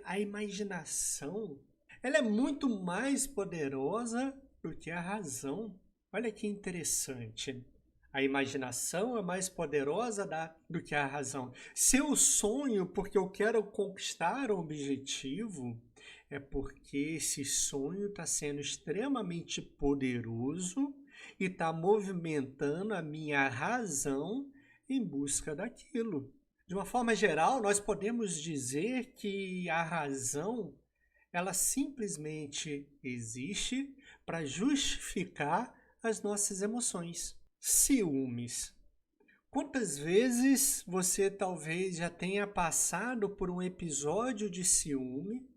a imaginação, ela é muito mais poderosa do que a razão. Olha que interessante. A imaginação é mais poderosa do que a razão. Se eu sonho porque eu quero conquistar um objetivo, é porque esse sonho está sendo extremamente poderoso e está movimentando a minha razão em busca daquilo. De uma forma geral, nós podemos dizer que a razão, ela simplesmente existe para justificar as nossas emoções. Ciúmes. Quantas vezes você talvez já tenha passado por um episódio de ciúme?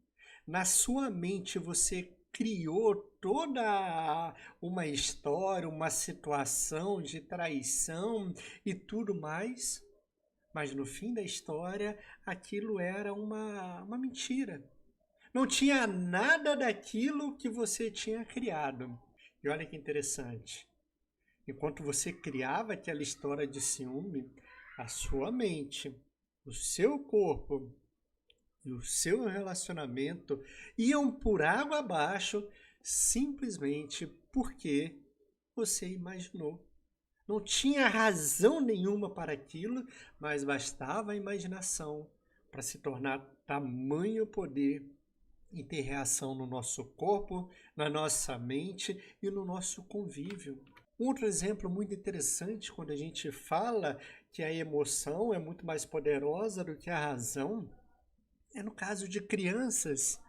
Na sua mente você criou toda uma história, uma situação de traição e tudo mais, mas no fim da história aquilo era uma mentira. Não tinha nada daquilo que você tinha criado. E olha que interessante. Enquanto você criava aquela história de ciúme, a sua mente, o seu corpo e o seu relacionamento iam por água abaixo simplesmente porque você imaginou. Não tinha razão nenhuma para aquilo, mas bastava a imaginação para se tornar tamanho poder e ter reação no nosso corpo, na nossa mente e no nosso convívio. Outro exemplo muito interessante quando a gente fala que a emoção é muito mais poderosa do que a razão é no caso de crianças.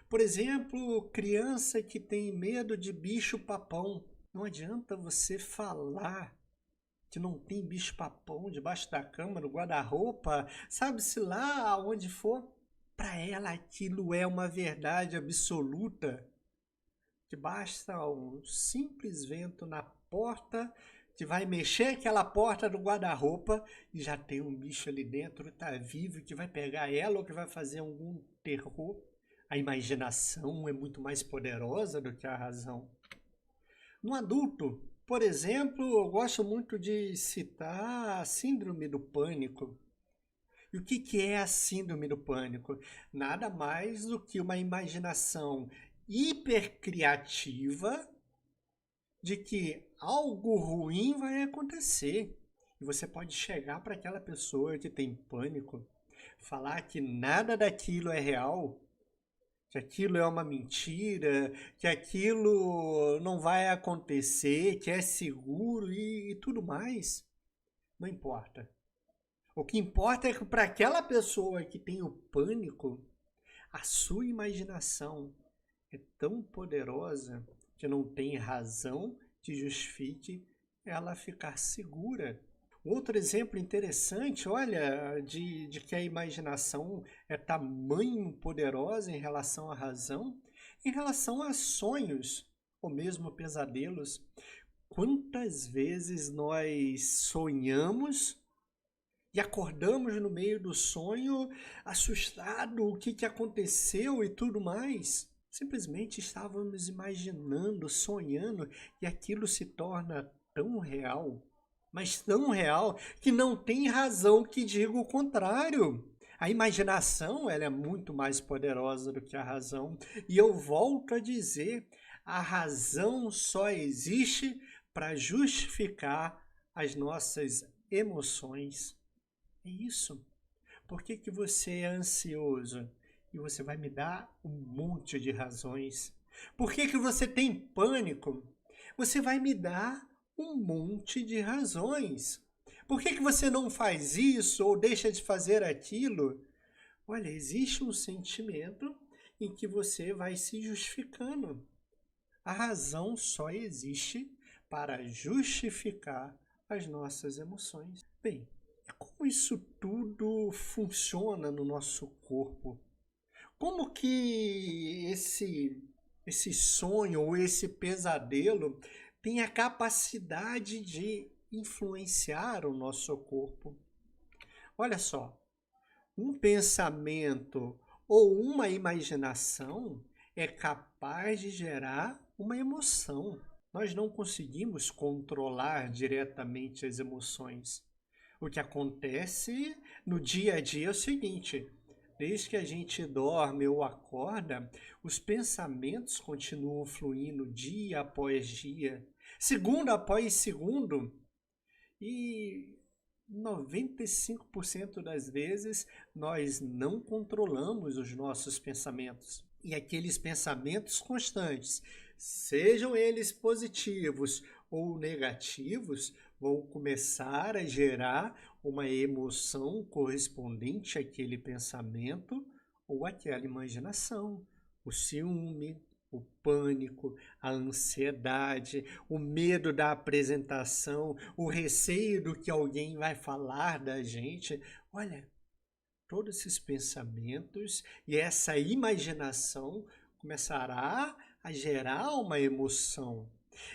Por exemplo, criança que tem medo de bicho-papão. Não adianta você falar que não tem bicho-papão debaixo da cama, no guarda-roupa, sabe-se lá aonde for. Para ela aquilo é uma verdade absoluta, que basta um simples vento na porta, que vai mexer aquela porta do guarda-roupa e já tem um bicho ali dentro, está vivo, que vai pegar ela ou que vai fazer algum terror. A imaginação é muito mais poderosa do que a razão. No adulto, por exemplo, eu gosto muito de citar a síndrome do pânico. E o que é a síndrome do pânico? Nada mais do que uma imaginação hipercriativa de que algo ruim vai acontecer. E você pode chegar para aquela pessoa que tem pânico, falar que nada daquilo é real, que aquilo é uma mentira, que aquilo não vai acontecer, que é seguro e tudo mais. Não importa. O que importa é que para aquela pessoa que tem o pânico, a sua imaginação é tão poderosa que não tem razão que justifique ela ficar segura. Outro exemplo interessante, olha, de que a imaginação é tamanho poderosa em relação à razão, em relação a sonhos ou mesmo pesadelos. Quantas vezes nós sonhamos e acordamos no meio do sonho, assustado, o que aconteceu e tudo mais? Simplesmente estávamos imaginando, sonhando, e aquilo se torna tão real, mas tão real, que não tem razão que diga o contrário. A imaginação, ela é muito mais poderosa do que a razão. E eu volto a dizer, a razão só existe para justificar as nossas emoções. É isso. Por que você é ansioso? E você vai me dar um monte de razões. Por que você tem pânico? Você vai me dar um monte de razões. Por que você não faz isso ou deixa de fazer aquilo? Olha, existe um sentimento em que você vai se justificando. A razão só existe para justificar as nossas emoções. Bem, como isso tudo funciona no nosso corpo? Como que esse sonho ou esse pesadelo tem a capacidade de influenciar o nosso corpo? Olha só, um pensamento ou uma imaginação é capaz de gerar uma emoção. Nós não conseguimos controlar diretamente as emoções. O que acontece no dia a dia é o seguinte: Desde que a gente dorme ou acorda, os pensamentos continuam fluindo dia após dia, segundo após segundo, e 95% das vezes nós não controlamos os nossos pensamentos. E aqueles pensamentos constantes, sejam eles positivos ou negativos, vão começar a gerar uma emoção correspondente àquele pensamento ou àquela imaginação. O ciúme, o pânico, a ansiedade, o medo da apresentação, o receio do que alguém vai falar da gente. Olha, todos esses pensamentos e essa imaginação começará a gerar uma emoção.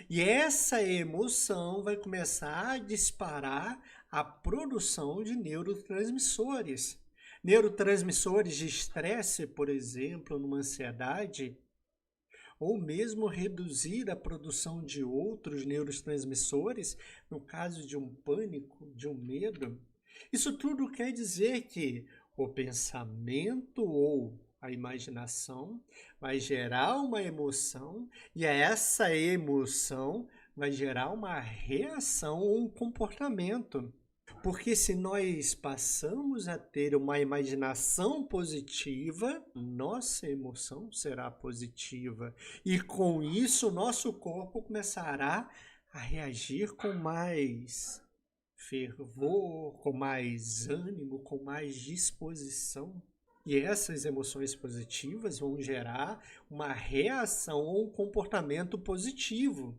E essa emoção vai começar a disparar a produção de neurotransmissores. Neurotransmissores de estresse, por exemplo, numa ansiedade, ou mesmo reduzir a produção de outros neurotransmissores, no caso de um pânico, de um medo. Isso tudo quer dizer que o pensamento ou a imaginação vai gerar uma emoção e essa emoção vai gerar uma reação ou um comportamento. Porque se nós passamos a ter uma imaginação positiva, nossa emoção será positiva. E com isso, nosso corpo começará a reagir com mais fervor, com mais ânimo, com mais disposição. E essas emoções positivas vão gerar uma reação ou um comportamento positivo.